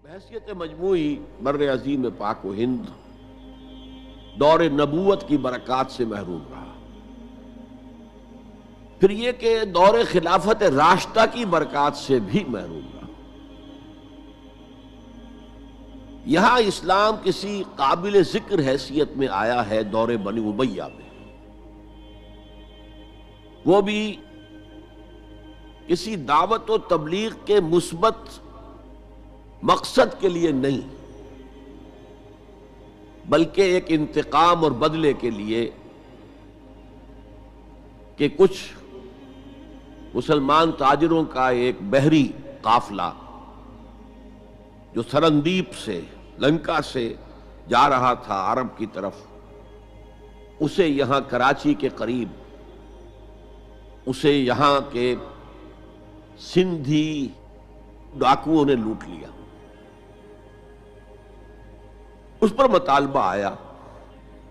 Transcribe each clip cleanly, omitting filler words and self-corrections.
بحیثیت مجموعی بر عظیم پاک و ہند دور نبوت کی برکات سے محروم رہا۔ پھر یہ کہ دور خلافت راشدہ کی برکات سے بھی محروم رہا۔ یہاں اسلام کسی قابل ذکر حیثیت میں آیا ہے دور بنی امیہ میں، وہ بھی کسی دعوت و تبلیغ کے مثبت مقصد کے لیے نہیں، بلکہ ایک انتقام اور بدلے کے لیے کہ کچھ مسلمان تاجروں کا ایک بحری قافلہ جو سرندیپ سے لنکا سے جا رہا تھا عرب کی طرف، اسے یہاں کراچی کے قریب، اسے یہاں کے سندھی ڈاکوؤں نے لوٹ لیا۔ اس پر مطالبہ آیا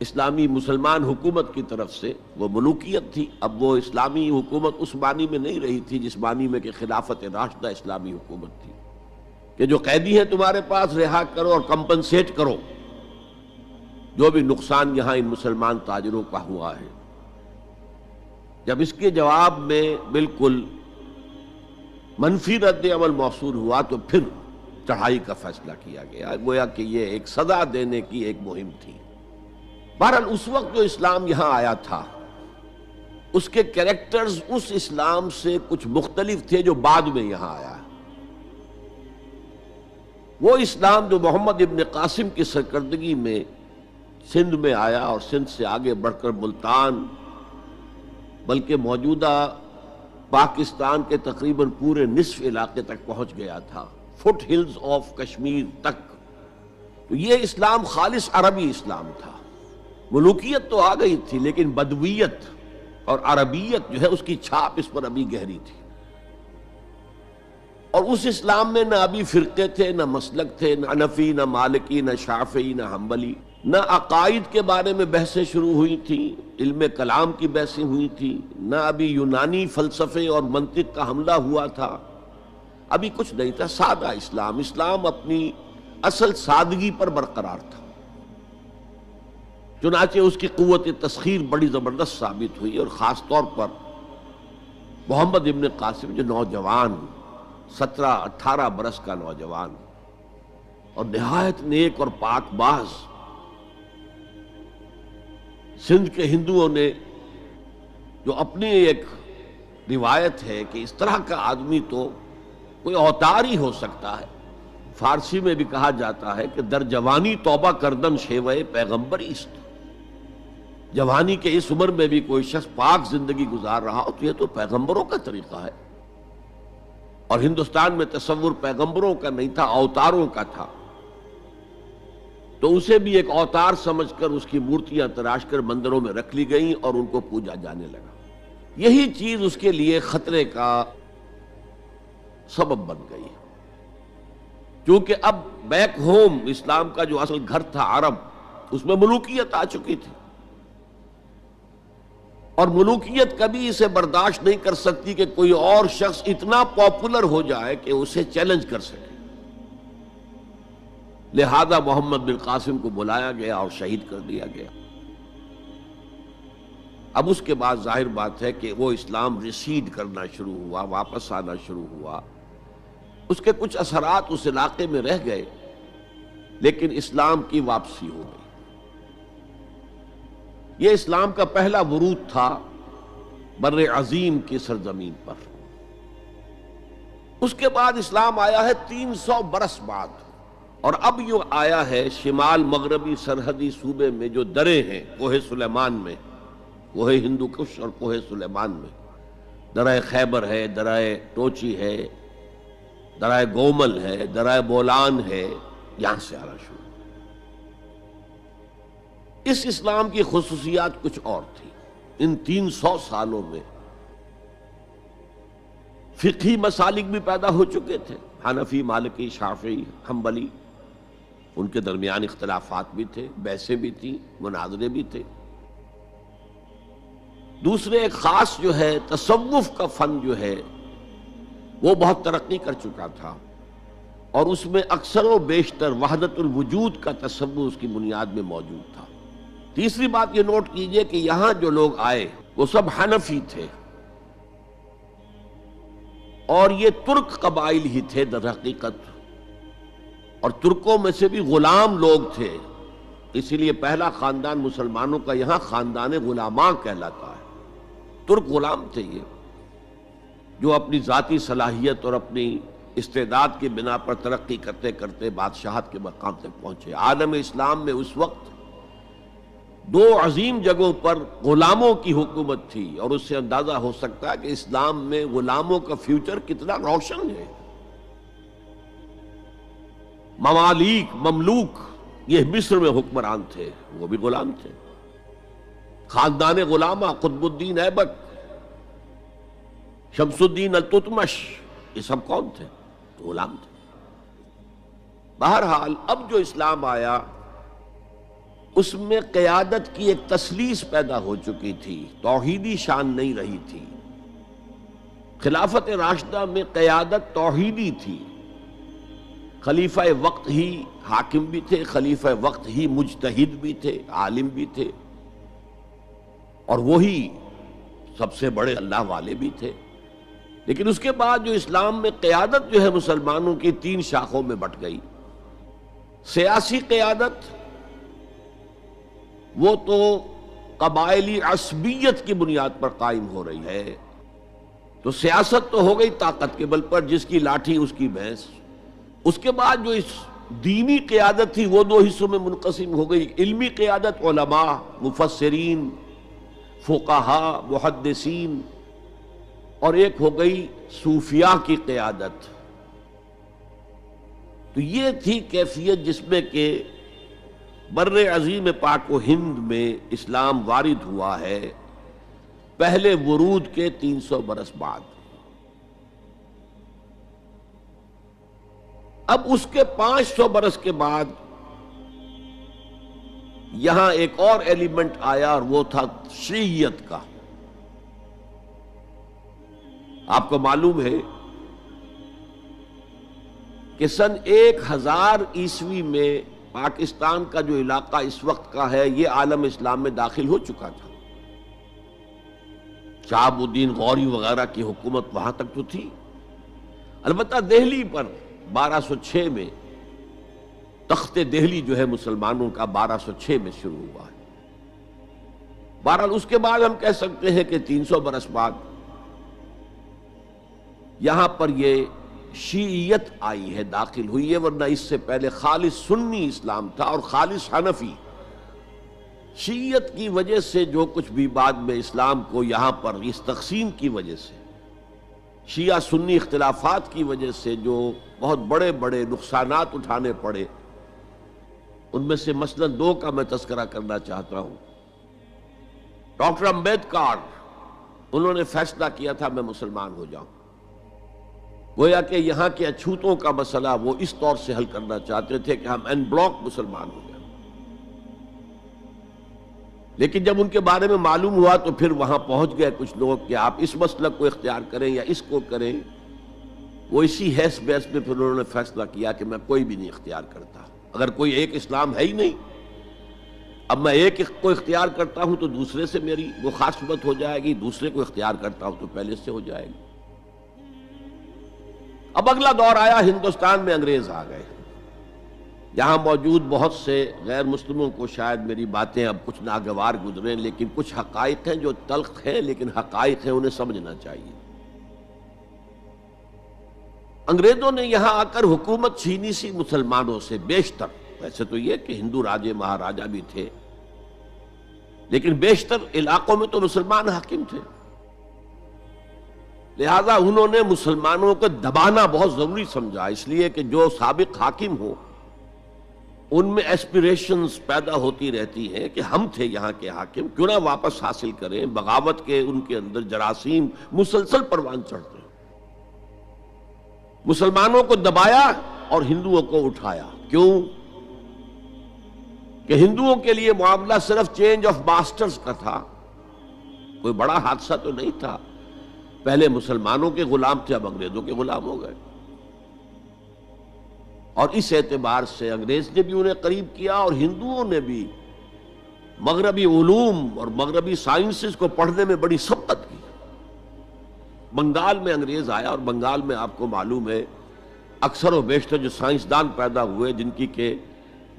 اسلامی مسلمان حکومت کی طرف سے، وہ ملوکیت تھی، اب وہ اسلامی حکومت اس معنی میں نہیں رہی تھی جس معنی میں کہ خلافت راشدہ اسلامی حکومت تھی کہ جو قیدی ہیں تمہارے پاس رہا کرو اور کمپنسیٹ کرو جو بھی نقصان یہاں ان مسلمان تاجروں کا ہوا ہے۔ جب اس کے جواب میں بالکل منفی رد عمل موصول ہوا تو پھر چڑھائی کا فیصلہ کیا گیا، گویا کہ یہ ایک سزا دینے کی ایک مہم تھی۔ بہرحال اس وقت جو اسلام یہاں آیا تھا اس کے کریکٹرز اس اسلام سے کچھ مختلف تھے جو بعد میں یہاں آیا۔ وہ اسلام جو محمد ابن قاسم کی سرکردگی میں سندھ میں آیا اور سندھ سے آگے بڑھ کر ملتان بلکہ موجودہ پاکستان کے تقریباً پورے نصف علاقے تک پہنچ گیا تھا، فٹ ہلز آف کشمیر تک، تو یہ اسلام خالص عربی اسلام تھا۔ ملوکیت تو آ گئی تھی لیکن بدویت اور عربیت جو ہے اس کی چھاپ اس پر ابھی گہری تھی، اور اس اسلام میں نہ ابھی فرقے تھے، نہ مسلک تھے، نہ حنفی، نہ مالکی، نہ شافعی، نہ حنبلی، نہ عقائد کے بارے میں بحثیں شروع ہوئی تھیں، علم کلام کی بحثیں ہوئی تھیں، نہ ابھی یونانی فلسفے اور منطق کا حملہ ہوا تھا، ابھی کچھ نہیں تھا، سادہ اسلام۔ اسلام اپنی اصل سادگی پر برقرار تھا، چنانچہ اس کی قوت تسخیر بڑی زبردست ثابت ہوئی، اور خاص طور پر محمد ابن قاسم جو نوجوان 17-18 برس کا نوجوان اور نہایت نیک اور پاک باز، سندھ کے ہندوؤں نے جو اپنی ایک روایت ہے کہ اس طرح کا آدمی تو کوئی اوتار ہی ہو سکتا ہے، فارسی میں بھی کہا جاتا ہے کہ در جوانی توبہ کردن شیوہ پیغمبری است، جوانی کے اس عمر میں بھی کوئی شخص پاک زندگی گزار رہا ہو تو یہ تو پیغمبروں کا طریقہ ہے، اور ہندوستان میں تصور پیغمبروں کا نہیں تھا، اوتاروں کا تھا، تو اسے بھی ایک اوتار سمجھ کر اس کی مورتیاں تراش کر مندروں میں رکھ لی گئیں اور ان کو پوجا جانے لگا۔ یہی چیز اس کے لیے خطرے کا سبب بن گئی، کیونکہ اب بیک ہوم اسلام کا جو اصل گھر تھا عرب، اس میں ملوکیت آ چکی تھی، اور ملوکیت کبھی اسے برداشت نہیں کر سکتی کہ کوئی اور شخص اتنا پاپولر ہو جائے کہ اسے چیلنج کر سکے، لہذا محمد بن قاسم کو بلایا گیا اور شہید کر دیا گیا۔ اب اس کے بعد ظاہر بات ہے کہ وہ اسلام ریسیڈ کرنا شروع ہوا، واپس آنا شروع ہوا، اس کے کچھ اثرات اس علاقے میں رہ گئے، لیکن اسلام کی واپسی ہو گئی۔ یہ اسلام کا پہلا ورود تھا بر عظیم کی سرزمین پر۔ اس کے بعد اسلام آیا ہے 300 برس بعد، اور اب یہ آیا ہے شمال مغربی سرحدی صوبے میں جو دریں ہیں، کوہ سلیمان میں، کوہ ہندو کش اور کوہ سلیمان میں، درہ خیبر ہے، درہ ٹوچی ہے، درہ گومل ہے، درہ بولان ہے، یہاں سے آنا شروع۔ اس اسلام کی خصوصیات کچھ اور تھی۔ ان 300 سالوں میں فقہی مسالک بھی پیدا ہو چکے تھے، حنفی، مالکی، شافعی، حنبلی، ان کے درمیان اختلافات بھی تھے، بحثیں بھی تھیں، مناظرے بھی تھے۔ دوسرے ایک خاص جو ہے تصوف کا فن جو ہے وہ بہت ترقی کر چکا تھا، اور اس میں اکثر و بیشتر وحدت الوجود کا تصور اس کی بنیاد میں موجود تھا۔ تیسری بات یہ نوٹ کیجئے کہ یہاں جو لوگ آئے وہ سب حنفی تھے، اور یہ ترک قبائل ہی تھے در حقیقت، اور ترکوں میں سے بھی غلام لوگ تھے، اسی لیے پہلا خاندان مسلمانوں کا یہاں خاندان غلامان کہلاتا ہے۔ ترک غلام تھے یہ، جو اپنی ذاتی صلاحیت اور اپنی استعداد کی بنا پر ترقی کرتے کرتے بادشاہت کے مقام تک پہنچے۔ عالم اسلام میں اس وقت دو عظیم جگہوں پر غلاموں کی حکومت تھی، اور اس سے اندازہ ہو سکتا ہے کہ اسلام میں غلاموں کا فیوچر کتنا روشن ہے۔ ممالک، مملوک، یہ مصر میں حکمران تھے، وہ بھی غلام تھے۔ خاندان غلامہ، قطب الدین ایبک، شمس الدین التتمش، یہ سب کون تھے؟ غلام تھے۔ بہرحال اب جو اسلام آیا اس میں قیادت کی ایک تثلیث پیدا ہو چکی تھی، توحیدی شان نہیں رہی تھی۔ خلافت راشدہ میں قیادت توحیدی تھی، خلیفہ وقت ہی حاکم بھی تھے، خلیفہ وقت ہی مجتہد بھی تھے، عالم بھی تھے، اور وہی سب سے بڑے اللہ والے بھی تھے۔ لیکن اس کے بعد جو اسلام میں قیادت جو ہے مسلمانوں کی تین شاخوں میں بٹ گئی۔ سیاسی قیادت وہ تو قبائلی عصبیت کی بنیاد پر قائم ہو رہی ہے، تو سیاست تو ہو گئی طاقت کے بل پر، جس کی لاٹھی اس کی بھینس۔ اس کے بعد جو اس دینی قیادت تھی وہ دو حصوں میں منقسم ہو گئی، علمی قیادت علماء، مفسرین، فقہاء، محدثین، اور ایک ہو گئی صوفیاء کی قیادت۔ تو یہ تھی کیفیت جس میں کہ بر عظیم پاک و ہند میں اسلام وارد ہوا ہے پہلے ورود کے 300 برس بعد۔ اب اس کے 500 برس کے بعد یہاں ایک اور ایلیمنٹ آیا، اور وہ تھا شیعیت کا۔ آپ کو معلوم ہے کہ سن 1000 عیسوی میں پاکستان کا جو علاقہ اس وقت کا ہے یہ عالم اسلام میں داخل ہو چکا تھا۔ شہاب الدین غوری وغیرہ کی حکومت وہاں تک تو تھی، البتہ دہلی پر 1206 میں تخت دہلی جو ہے مسلمانوں کا 1206 میں شروع ہوا ہے۔ بہرحال اس کے بعد ہم کہہ سکتے ہیں کہ 300 برس بعد یہاں پر یہ شیعیت آئی ہے، داخل ہوئی ہے، ورنہ اس سے پہلے خالص سنی اسلام تھا اور خالص حنفی۔ شیعیت کی وجہ سے جو کچھ بھی بعد میں اسلام کو یہاں پر اس تقسیم کی وجہ سے، شیعہ سنی اختلافات کی وجہ سے جو بہت بڑے بڑے نقصانات اٹھانے پڑے، ان میں سے مثلاً 2 کا میں تذکرہ کرنا چاہتا ہوں۔ ڈاکٹر امبیڈکر، انہوں نے فیصلہ کیا تھا میں مسلمان ہو جاؤں، گویا کہ یہاں کے اچھوتوں کا مسئلہ وہ اس طور سے حل کرنا چاہتے تھے کہ ہم ان بلاک مسلمان ہو جائیں۔ لیکن جب ان کے بارے میں معلوم ہوا تو پھر وہاں پہنچ گئے کچھ لوگ کہ آپ اس مسلک کو اختیار کریں یا اس کو کریں۔ وہ اسی حیث بیس میں پھر انہوں نے فیصلہ کیا کہ میں کوئی بھی نہیں اختیار کرتا، اگر کوئی ایک اسلام ہے ہی نہیں، اب میں ایک کو اختیار کرتا ہوں تو دوسرے سے میری مخاصمت ہو جائے گی، دوسرے کو اختیار کرتا ہوں تو پہلے سے ہو جائے گی۔ اب اگلا دور آیا، ہندوستان میں انگریز آ گئے۔ یہاں موجود بہت سے غیر مسلموں کو شاید میری باتیں اب کچھ ناگوار گزریں، لیکن کچھ حقائق ہیں جو تلخ ہیں لیکن حقائق ہیں، انہیں سمجھنا چاہیے۔ انگریزوں نے یہاں آ کر حکومت چھینی سی مسلمانوں سے بیشتر، ویسے تو یہ کہ ہندو راجے مہاراجا بھی تھے، لیکن بیشتر علاقوں میں تو مسلمان حاکم تھے، لہذا انہوں نے مسلمانوں کو دبانا بہت ضروری سمجھا، اس لیے کہ جو سابق حاکم ہو ان میں ایسپیریشنز پیدا ہوتی رہتی ہیں کہ ہم تھے یہاں کے حاکم، کیوں نہ واپس حاصل کریں۔ بغاوت کے ان کے اندر جراثیم مسلسل پروان چڑھتے ہیں۔ مسلمانوں کو دبایا اور ہندوؤں کو اٹھایا، کیوں کہ ہندوؤں کے لیے معاملہ صرف چینج آف ماسٹرز کا تھا، کوئی بڑا حادثہ تو نہیں تھا۔ پہلے مسلمانوں کے غلام تھے، اب انگریزوں کے غلام ہو گئے۔ اور اس اعتبار سے انگریز نے بھی انہیں قریب کیا اور ہندوؤں نے بھی مغربی علوم اور مغربی سائنسز کو پڑھنے میں بڑی سبقت کی۔ بنگال میں انگریز آیا اور بنگال میں آپ کو معلوم ہے اکثر و بیشتر جو سائنسدان پیدا ہوئے جن کی کہ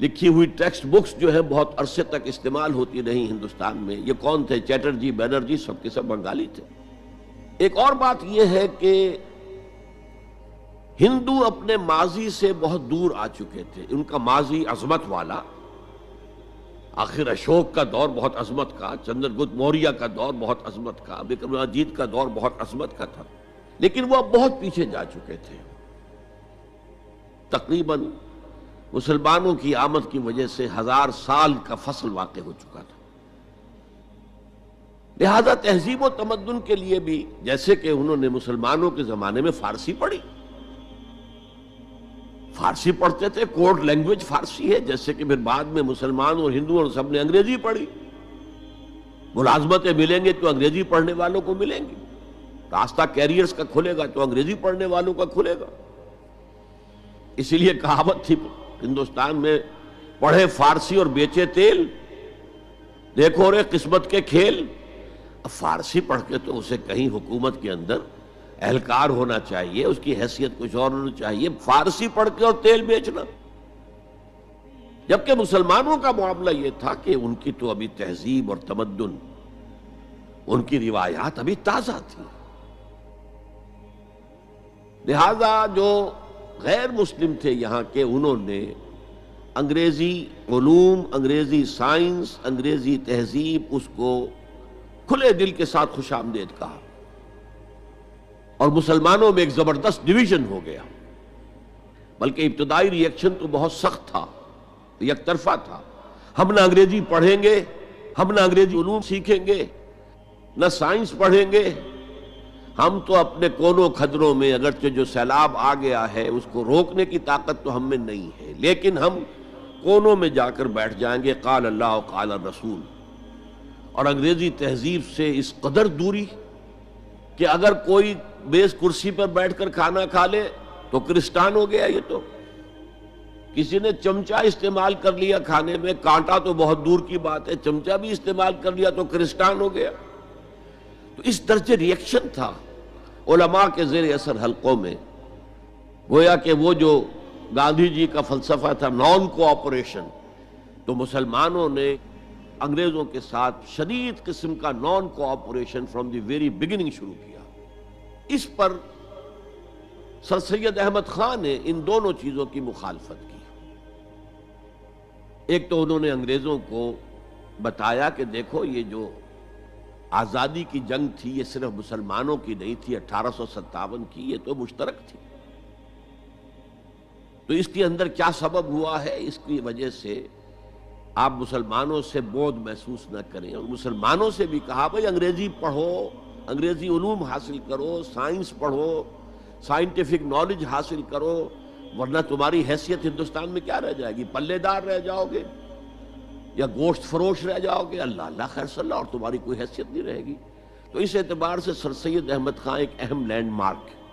لکھی ہوئی ٹیکسٹ بکس جو ہیں بہت عرصے تک استعمال ہوتی نہیں ہندوستان میں، یہ کون تھے؟ چیٹرجی، بینرجی، سب کے سب بنگالی تھے۔ ایک اور بات یہ ہے کہ ہندو اپنے ماضی سے بہت دور آ چکے تھے، ان کا ماضی عظمت والا، آخر اشوک کا دور بہت عظمت کا، چندر گپت موریہ کا دور بہت عظمت کا، وکرماجیت کا دور بہت عظمت کا تھا، لیکن وہ اب بہت پیچھے جا چکے تھے۔ تقریباً مسلمانوں کی آمد کی وجہ سے 1000 سال کا فصل واقع ہو چکا تھا۔ لہذا تہذیب و تمدن کے لیے بھی، جیسے کہ انہوں نے مسلمانوں کے زمانے میں فارسی پڑھی، فارسی پڑھتے تھے، کوڈ لینگویج فارسی ہے، جیسے کہ پھر بعد میں مسلمان اور ہندو اور سب نے انگریزی پڑھی، ملازمتیں ملیں گے تو انگریزی پڑھنے والوں کو ملیں گی، راستہ کیریئرز کا کھلے گا تو انگریزی پڑھنے والوں کا کھلے گا۔ اسی لیے کہاوت تھی ہندوستان میں، پڑھے فارسی اور بیچے تیل، دیکھو رے قسمت کے کھیل۔ اب فارسی پڑھ کے تو اسے کہیں حکومت کے اندر اہلکار ہونا چاہیے، اس کی حیثیت کچھ اور ہونی چاہیے، فارسی پڑھ کے اور تیل بیچنا۔ جبکہ مسلمانوں کا معاملہ یہ تھا کہ ان کی تو ابھی تہذیب اور تمدن، ان کی روایات ابھی تازہ تھی، لہذا جو غیر مسلم تھے یہاں کے، انہوں نے انگریزی علوم، انگریزی سائنس، انگریزی تہذیب، اس کو کھلے دل کے ساتھ خوش آمدید کہا، اور مسلمانوں میں ایک زبردست ڈویژن ہو گیا۔ بلکہ ابتدائی ری ایکشن تو بہت سخت تھا، یک طرفہ تھا، ہم نہ انگریزی پڑھیں گے، ہم نہ انگریزی علوم سیکھیں گے، نہ سائنس پڑھیں گے، ہم تو اپنے کونوں کھدروں میں، اگرچہ جو سیلاب آ گیا ہے اس کو روکنے کی طاقت تو ہم میں نہیں ہے، لیکن ہم کونوں میں جا کر بیٹھ جائیں گے، قال اللہ و قال الرسول۔ اور انگریزی تہذیب سے اس قدر دوری کہ اگر کوئی بیس کرسی پر بیٹھ کر کھانا کھا لے تو کرسٹان ہو گیا۔ یہ تو کسی نے چمچہ استعمال کر لیا کھانے میں، کانٹا تو بہت دور کی بات ہے، چمچہ بھی استعمال کر لیا تو کرسٹان ہو گیا۔ تو اس درجے ری ایکشن تھا علماء کے زیر اثر حلقوں میں، گویا کہ وہ جو گاندھی جی کا فلسفہ تھا نان کوآپریشن، تو مسلمانوں نے انگریزوں کے ساتھ شدید قسم کا naan cooperation from the very beginning شروع کیا۔ اس پر سر سید احمد خان نے ان دونوں چیزوں کی مخالفت کی۔ ایک تو انہوں نے انگریزوں کو بتایا کہ دیکھو یہ جو آزادی کی جنگ تھی یہ صرف مسلمانوں کی نہیں تھی، 1857 کی، یہ تو مشترک تھی، تو اس کے اندر کیا سبب ہوا ہے، اس کی وجہ سے آپ مسلمانوں سے بعد محسوس نہ کریں۔ اور مسلمانوں سے بھی کہا بھائی انگریزی پڑھو، انگریزی علوم حاصل کرو، سائنس پڑھو، سائنٹیفک نالج حاصل کرو، ورنہ تمہاری حیثیت ہندوستان میں کیا رہ جائے گی؟ پلے دار رہ جاؤ گے یا گوشت فروش رہ جاؤ گے، اللہ اللہ خیر صلی اللہ، اور تمہاری کوئی حیثیت نہیں رہے گی۔ تو اس اعتبار سے سر سید احمد خان ایک اہم لینڈ مارک ہے۔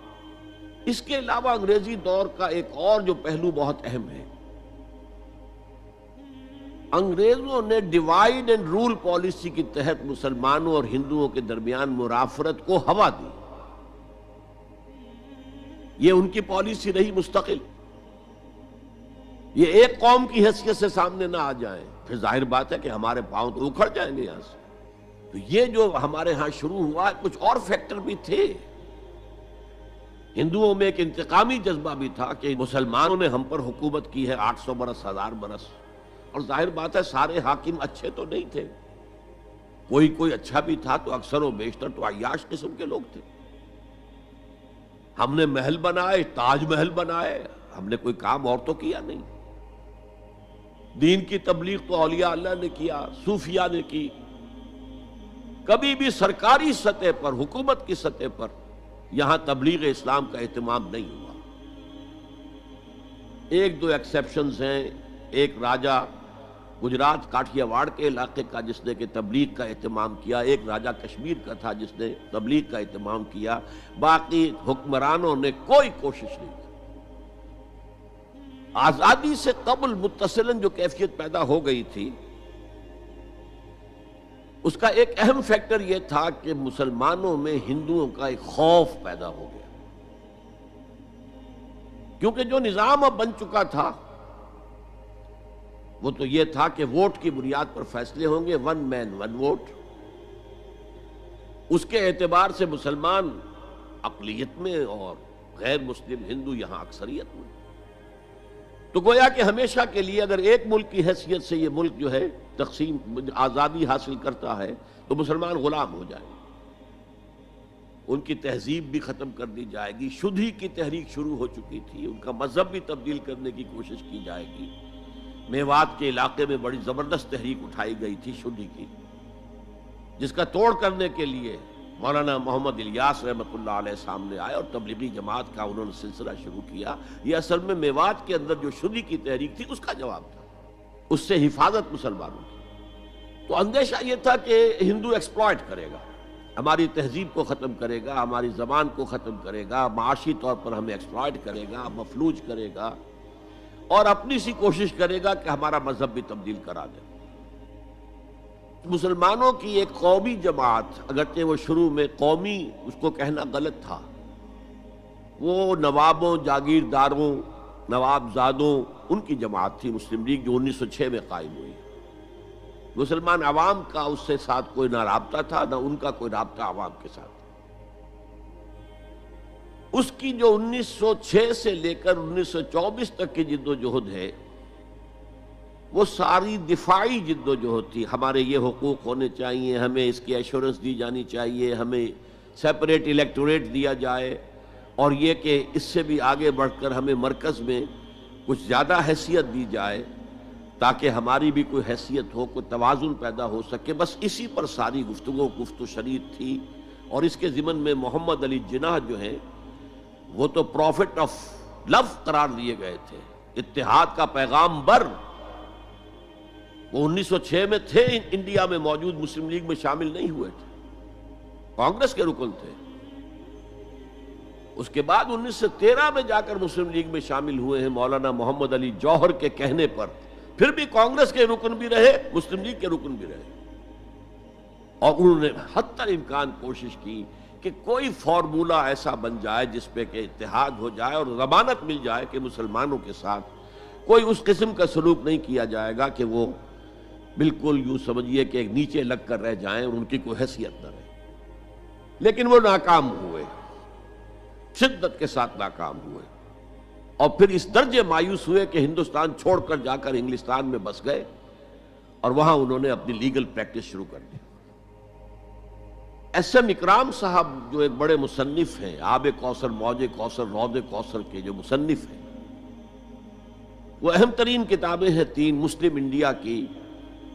اس کے علاوہ انگریزی دور کا ایک اور جو پہلو بہت اہم ہے، انگریزوں نے ڈیوائیڈ اینڈ رول پالیسی کے تحت مسلمانوں اور ہندوؤں کے درمیان مرافرت کو ہوا دی۔ یہ ان کی پالیسی رہی مستقل، یہ ایک قوم کی حیثیت سے سامنے نہ آ جائیں، پھر ظاہر بات ہے کہ ہمارے پاؤں تو اکھڑ جائیں گے یہاں سے۔ تو یہ جو ہمارے ہاں شروع ہوا، کچھ اور فیکٹر بھی تھے۔ ہندوؤں میں ایک انتقامی جذبہ بھی تھا کہ مسلمانوں نے ہم پر حکومت کی ہے 800 برس، 1000 برس، اور ظاہر بات ہے سارے حاکم اچھے تو نہیں تھے، کوئی اچھا بھی تھا، تو اکثر و بیشتر تو عیاش قسم کے لوگ تھے۔ ہم نے محل بنائے، تاج محل بنائے، ہم نے کوئی کام اور تو کیا نہیں۔ دین کی تبلیغ تو اولیاء اللہ نے کیا، صوفیاء نے کی، کبھی بھی سرکاری سطح پر، حکومت کی سطح پر یہاں تبلیغ اسلام کا اہتمام نہیں ہوا۔ ایک دو ایکسیپشنز ہیں، ایک راجہ گجرات کاٹھیا واڑ کے علاقے کا جس نے کہ تبلیغ کا اہتمام کیا، ایک راجہ کشمیر کا تھا جس نے تبلیغ کا اہتمام کیا، باقی حکمرانوں نے کوئی کوشش نہیں کی۔ آزادی سے قبل متصلاً جو کیفیت پیدا ہو گئی تھی، اس کا ایک اہم فیکٹر یہ تھا کہ مسلمانوں میں ہندوؤں کا ایک خوف پیدا ہو گیا، کیونکہ جو نظام اب بن چکا تھا وہ تو یہ تھا کہ ووٹ کی بنیاد پر فیصلے ہوں گے، ون مین ون ووٹ۔ اس کے اعتبار سے مسلمان اقلیت میں اور غیر مسلم ہندو یہاں اکثریت میں، تو گویا کہ ہمیشہ کے لیے اگر ایک ملک کی حیثیت سے یہ ملک جو ہے تقسیم آزادی حاصل کرتا ہے تو مسلمان غلام ہو جائیں، ان کی تہذیب بھی ختم کر دی جائے گی، شدھی کی تحریک شروع ہو چکی تھی، ان کا مذہب بھی تبدیل کرنے کی کوشش کی جائے گی۔ میوات کے علاقے میں بڑی زبردست تحریک اٹھائی گئی تھی شدھی کی، جس کا توڑ کرنے کے لیے مولانا محمد الیاس رحمۃ اللہ علیہ سامنے آئے اور تبلیغی جماعت کا انہوں نے سلسلہ شروع کیا۔ یہ اصل میں میوات کے اندر جو شدھی کی تحریک تھی اس کا جواب تھا، اس سے حفاظت مسلمانوں کی۔ تو اندیشہ یہ تھا کہ ہندو ایکسپلائٹ کرے گا، ہماری تہذیب کو ختم کرے گا، ہماری زبان کو ختم کرے گا، معاشی طور پر ہمیں ایکسپلائٹ کرے گا، مفلوج کرے گا، اور اپنی سی کوشش کرے گا کہ ہمارا مذہب بھی تبدیل کرا دے۔ مسلمانوں کی ایک قومی جماعت، اگرچہ وہ شروع میں قومی اس کو کہنا غلط تھا، وہ نوابوں، جاگیرداروں، نوابزادوں ان کی جماعت تھی مسلم لیگ، جو 1906 میں قائم ہوئی۔ مسلمان عوام کا اس سے ساتھ کوئی نہ رابطہ تھا، نہ ان کا کوئی رابطہ عوام کے ساتھ۔ اس کی جو 1906 سے لے کر 1924 تک کی جد و جہد ہے، وہ ساری دفاعی جد و جہد تھی۔ ہمارے یہ حقوق ہونے چاہیے، ہمیں اس کی ایشورنس دی جانی چاہیے، ہمیں سیپریٹ الیکٹوریٹ دیا جائے، اور یہ کہ اس سے بھی آگے بڑھ کر ہمیں مرکز میں کچھ زیادہ حیثیت دی جائے تاکہ ہماری بھی کوئی حیثیت ہو، کوئی توازن پیدا ہو سکے۔ بس اسی پر ساری گفت و شنید تھی۔ اور اس کے ضمن میں محمد علی جناح جو ہیں وہ تو پروفٹ آف لو قرار دیے گئے تھے، اتحاد کا پیغام بر۔ وہ 1906 میں تھے انڈیا میں موجود، مسلم لیگ میں شامل نہیں ہوئے تھے، کانگریس کے رکن تھے۔ اس کے بعد 1913 میں جا کر مسلم لیگ میں شامل ہوئے ہیں مولانا محمد علی جوہر کے کہنے پر، پھر بھی کانگریس کے رکن بھی رہے، مسلم لیگ کے رکن بھی رہے، اور انہوں نے حتی الامکان کوشش کی کہ کوئی فارمولہ ایسا بن جائے جس پہ کہ اتحاد ہو جائے اور ضمانت مل جائے کہ مسلمانوں کے ساتھ کوئی اس قسم کا سلوک نہیں کیا جائے گا کہ وہ بالکل یوں سمجھیے کہ ایک نیچے لگ کر رہ جائیں اور ان کی کوئی حیثیت نہ رہے۔ لیکن وہ ناکام ہوئے، شدت کے ساتھ ناکام ہوئے، اور پھر اس درجے مایوس ہوئے کہ ہندوستان چھوڑ کر جا کر انگلستان میں بس گئے، اور وہاں انہوں نے اپنی لیگل پریکٹس شروع کر دی۔ ایس ایم اکرام صاحب جو ایک بڑے مصنف ہیں، آب کوثر، موج کوثر، رود کوثر کے جو مصنف ہیں، وہ اہم ترین کتابیں ہیں تین مسلم انڈیا کی،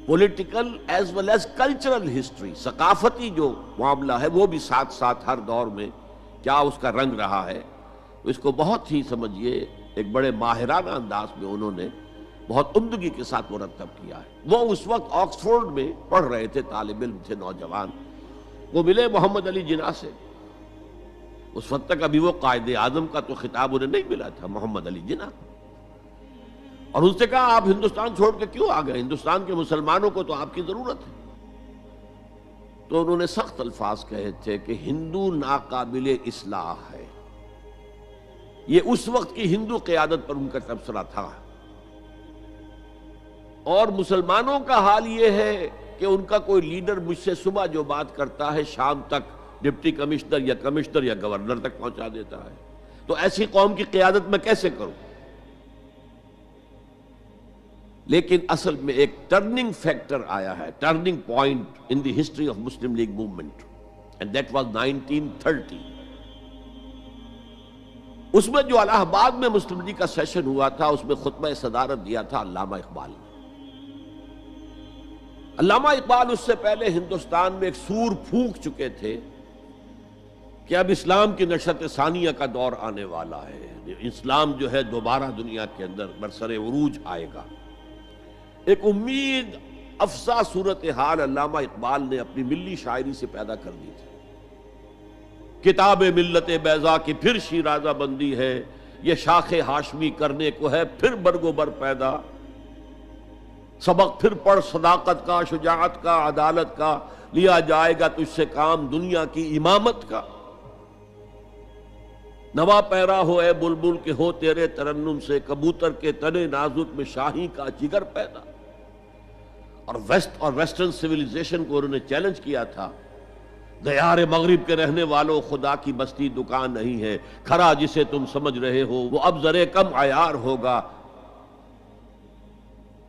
political as well as cultural history, ثقافتی جو معاملہ ہے وہ بھی ساتھ ساتھ ہر دور میں کیا اس کا رنگ رہا ہے، تو اس کو بہت ہی سمجھیے ایک بڑے ماہرانہ انداز میں انہوں نے بہت عمدگی کے ساتھ مرتب کیا ہے۔ وہ اس وقت آکسفورڈ میں پڑھ رہے تھے، طالب علم تھے، نوجوان۔ وہ ملے محمد علی جناح سے، اس وقت تک ابھی وہ قائد اعظم کا تو خطاب انہیں نہیں ملا تھا، محمد علی جناح، اور ان سے کہا آپ ہندوستان چھوڑ کے کیوں آ گئے، ہندوستان کے مسلمانوں کو تو آپ کی ضرورت ہے۔ تو انہوں نے سخت الفاظ کہے تھے کہ ہندو ناقابل اصلاح ہے۔ یہ اس وقت کی ہندو قیادت پر ان کا تبصرہ تھا، اور مسلمانوں کا حال یہ ہے کہ ان کا کوئی لیڈر مجھ سے صبح جو بات کرتا ہے شام تک ڈپٹی کمشنر یا گورنر تک پہنچا دیتا ہے، تو ایسی قوم کی قیادت میں کیسے کروں؟ لیکن اصل میں ایک ٹرننگ فیکٹر آیا ہے، turning point in the history of Muslim league movement, and that was 1930۔ اس میں جو الہ آباد میں مسلم لیگ کا سیشن ہوا تھا، اس میں خطبہ صدارت دیا تھا علامہ اقبال نے۔ علامہ اقبال اس سے پہلے ہندوستان میں ایک سور پھونک چکے تھے کہ اب اسلام کی نشأت ثانیہ کا دور آنے والا ہے، اسلام جو ہے دوبارہ دنیا کے اندر برسر عروج آئے گا۔ ایک امید افزا صورتحال علامہ اقبال نے اپنی ملی شاعری سے پیدا کر دی تھی۔ کتاب ملت بیضا کی پھر شیرازہ بندی ہے، یہ شاخ ہاشمی کرنے کو ہے پھر برگو بر پیدا، سبق پھر پڑھ صداقت کا، شجاعت کا، عدالت کا، لیا جائے گا تجھ سے کام دنیا کی امامت کا۔ نوا پیرا ہو اے بلبل کہ ہو تیرے ترنم سے کبوتر کے تنے نازک میں شاہی کا جگر پیدا۔ اور ویسٹرن سویلائزیشن کو انہوں نے چیلنج کیا تھا، دیار مغرب کے رہنے والوں خدا کی بستی دکان نہیں ہے، کھرا جسے تم سمجھ رہے ہو وہ اب ذرے کم عیار ہوگا،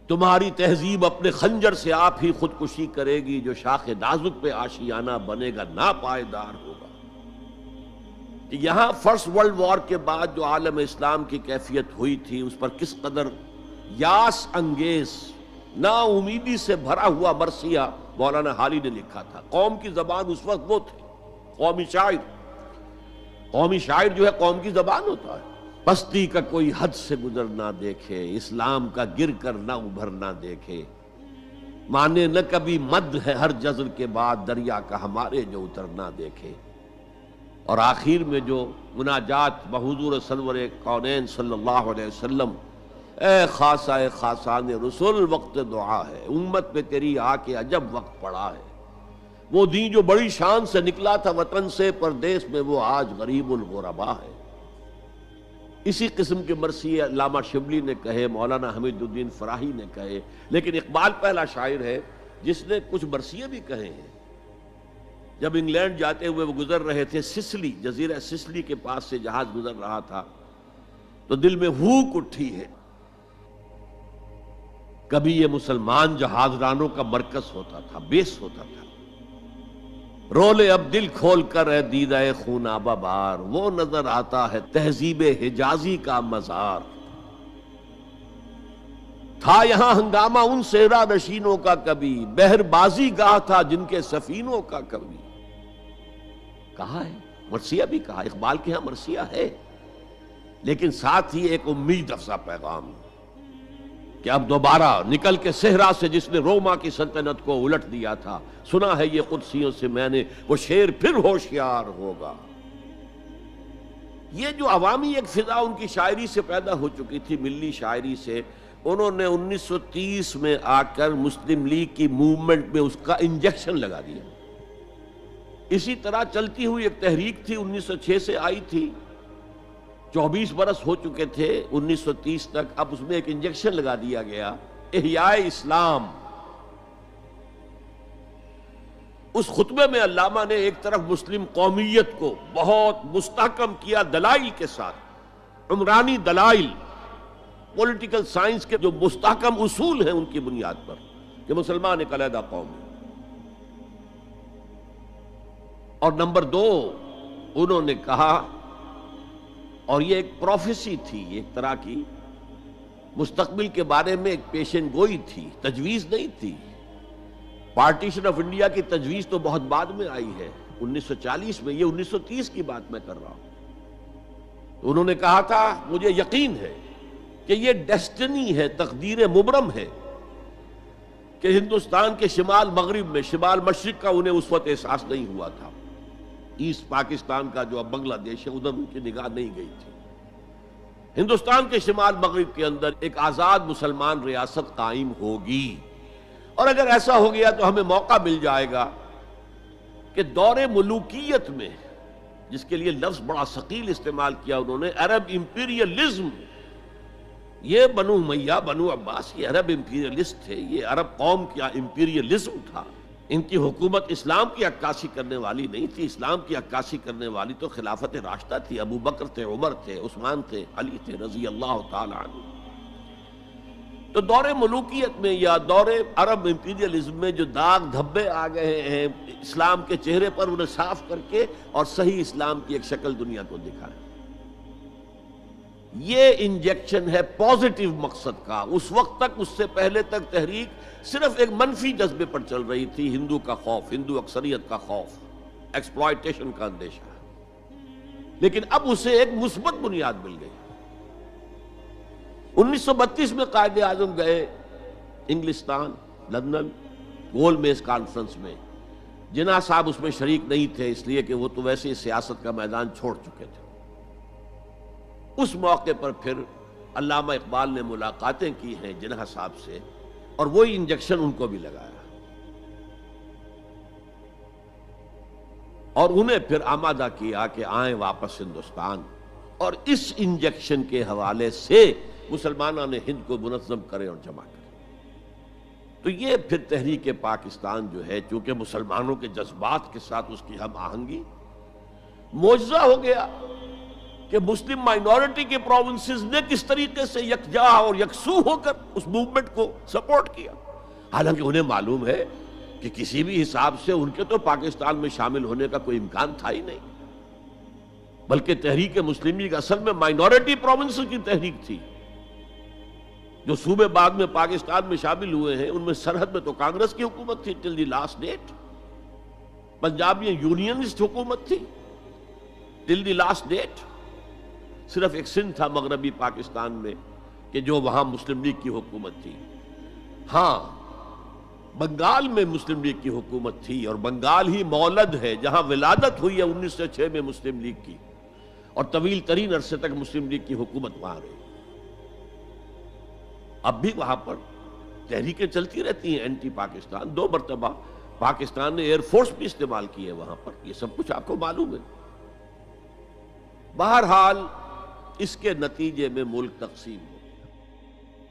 تمہاری تہذیب اپنے خنجر سے آپ ہی خودکشی کرے گی، جو شاخ نازک پہ آشیانہ بنے گا ناپائیدار ہوگا۔ یہاں فرسٹ ورلڈ وار کے بعد جو عالم اسلام کی کیفیت ہوئی تھی اس پر کس قدر یاس انگیز نا امیدی سے بھرا ہوا مرثیہ مولانا حالی نے لکھا تھا۔ قوم کی زبان اس وقت وہ تھی، قومی شاعر۔ قومی شاعر جو ہے قوم کی زبان ہوتا ہے۔ پستی کا کوئی حد سے گزر نہ دیکھے، اسلام کا گر کر نہ ابھر نہ دیکھے، مانے نہ کبھی مد ہے ہر جزر کے بعد دریا کا ہمارے جو اتر نہ دیکھے۔ اور آخر میں جو مناجات بحضور سرور کونین صلی اللہ علیہ وسلم، اے خاصہ خاصان رسول وقت دعا ہے، امت پہ تیری آ کے عجب وقت پڑا ہے، وہ دین جو بڑی شان سے نکلا تھا وطن سے پردیس میں وہ آج غریب الغربا ہے۔ اسی قسم کے مرثیے علامہ شبلی نے کہے، مولانا حمید الدین فراہی نے کہے، لیکن اقبال پہلا شاعر ہے جس نے کچھ مرثیے بھی کہے ہیں۔ جب انگلینڈ جاتے ہوئے وہ گزر رہے تھے سسلی، جزیرہ سسلی کے پاس سے جہاز گزر رہا تھا تو دل میں ہوک اٹھی ہے، کبھی یہ مسلمان جہاز رانوں کا مرکز ہوتا تھا، بیس ہوتا تھا، رولے اب دل کھول کر اے دیدہ خونابہ بار، وہ نظر آتا ہے تہذیب حجازی کا مزار، تھا یہاں ہنگامہ ان صحرا نشینوں کا کبھی، بحر بازی گاہ تھا جن کے سفینوں کا کبھی۔ کہا ہے مرثیہ بھی کہا، اقبال کے ہاں مرثیہ ہے، لیکن ساتھ ہی ایک امید افزا پیغام کہ اب دوبارہ نکل کے صحرا سے جس نے روما کی سلطنت کو الٹ دیا تھا، سنا ہے یہ قدسیوں سے میں نے، وہ شیر پھر ہوشیار ہوگا۔ یہ جو عوامی ایک فضا ان کی شاعری سے پیدا ہو چکی تھی، ملی شاعری سے، انہوں نے 1930 میں آ کر مسلم لیگ کی موومنٹ میں اس کا انجیکشن لگا دیا۔ اسی طرح چلتی ہوئی ایک تحریک تھی، 1906 سے آئی تھی، 24 برس ہو چکے تھے 1930 تک، اب اس میں ایک انجیکشن لگا دیا گیا، احیاء اسلام۔ اس خطبے میں علامہ نے ایک طرف مسلم قومیت کو بہت مستحکم کیا دلائل کے ساتھ، عمرانی دلائل، پولیٹیکل سائنس کے جو مستحکم اصول ہیں ان کی بنیاد پر کہ مسلمان ایک علیحدہ قوم ہے۔ اور نمبر 2 انہوں نے کہا، اور یہ ایک پروفیسی تھی، ایک طرح کی مستقبل کے بارے میں ایک پیشن گوئی تھی، تجویز نہیں تھی۔ پارٹیشن آف انڈیا کی تجویز تو بہت بعد میں آئی ہے، 1940 میں، یہ 1930 کی بات میں کر رہا ہوں۔ انہوں نے کہا تھا مجھے یقین ہے کہ یہ ڈیسٹنی ہے، تقدیر مبرم ہے کہ ہندوستان کے شمال مغرب میں، شمال مشرق کا انہیں اس وقت احساس نہیں ہوا تھا، ایسٹ پاکستان کا جو اب بنگلہ دیش ہے ادھر ان کی نگاہ نہیں گئی تھی، ہندوستان کے شمال مغرب کے اندر ایک آزاد مسلمان ریاست قائم ہوگی، اور اگر ایسا ہو گیا تو ہمیں موقع مل جائے گا کہ دور ملوکیت میں، جس کے لیے لفظ بڑا ثقیل استعمال کیا انہوں نے، عرب امپیریلزم، یہ بنو امیہ، بنو عباس یہ عرب امپیریلسٹ تھے، یہ عرب قوم کا امپیریلزم تھا، ان کی حکومت اسلام کی عکاسی کرنے والی نہیں تھی، اسلام کی عکاسی کرنے والی تو خلافت راشدہ تھی، ابو بکر تھے، عمر تھے، عثمان تھے، علی تھے رضی اللہ تعالی عنہ۔ تو دور ملوکیت میں یا دور عرب امپیریلزم میں جو داغ دھبے آ گئے ہیں اسلام کے چہرے پر، انہیں صاف کر کے اور صحیح اسلام کی ایک شکل دنیا کو دکھائیں، یہ انجیکشن ہے پازیٹیو مقصد کا۔ اس وقت تک، اس سے پہلے تک تحریک صرف ایک منفی جذبے پر چل رہی تھی، ہندو کا خوف، ہندو اکثریت کا خوف، ایکسپلائٹیشن کا اندیشہ، لیکن اب اسے ایک مثبت بنیاد مل گئی۔ 1932 میں قائد اعظم گئے انگلستان، لندن، گول میز کانفرنس میں، جناح صاحب اس میں شریک نہیں تھے، اس لیے کہ وہ تو ویسے سیاست کا میدان چھوڑ چکے تھے۔ اس موقع پر پھر علامہ اقبال نے ملاقاتیں کی ہیں جناح صاحب سے، اور وہی انجیکشن ان کو بھی لگایا اور انہیں پھر آمادہ کیا کہ آئیں واپس ہندوستان، اور اس انجیکشن کے حوالے سے مسلمانوں نے ہند کو منظم کرے اور جمع کرے۔ تو یہ پھر تحریک پاکستان جو ہے، چونکہ مسلمانوں کے جذبات کے ساتھ اس کی ہم آہنگی، معجزہ ہو گیا کہ مسلم مائنورٹی کے پروونسز نے کس طریقے سے یکجا اور یکسو ہو کر اس موومنٹ کو سپورٹ کیا، حالانکہ انہیں معلوم ہے کہ کسی بھی حساب سے ان کے تو پاکستان میں شامل ہونے کا کوئی امکان تھا ہی نہیں، بلکہ تحریک مسلم لیگ اصل میں مائنورٹی پروونسز کی تحریک تھی۔ جو صوبے بعد میں پاکستان میں شامل ہوئے ہیں ان میں سرحد میں تو کانگریس کی حکومت تھی ٹل دی لاسٹ ڈیٹ، پنجاب میں یونینسٹ حکومت تھی ٹل دی لاسٹ ڈیٹ، صرف ایک سندھ تھا مغربی پاکستان میں کہ جو وہاں مسلم لیگ کی حکومت تھی۔ ہاں، بنگال میں مسلم لیگ کی حکومت تھی، اور بنگال ہی مولد ہے جہاں ولادت ہوئی ہے 1906 میں مسلم لیگ کی، اور طویل ترین عرصے تک مسلم لیگ کی حکومت وہاں رہی۔ اب بھی وہاں پر تحریکیں چلتی رہتی ہیں اینٹی پاکستان، 2 مرتبہ پاکستان نے ایئر فورس بھی استعمال کی ہے وہاں پر، یہ سب کچھ آپ کو معلوم ہے۔ بہرحال اس کے نتیجے میں ملک تقسیم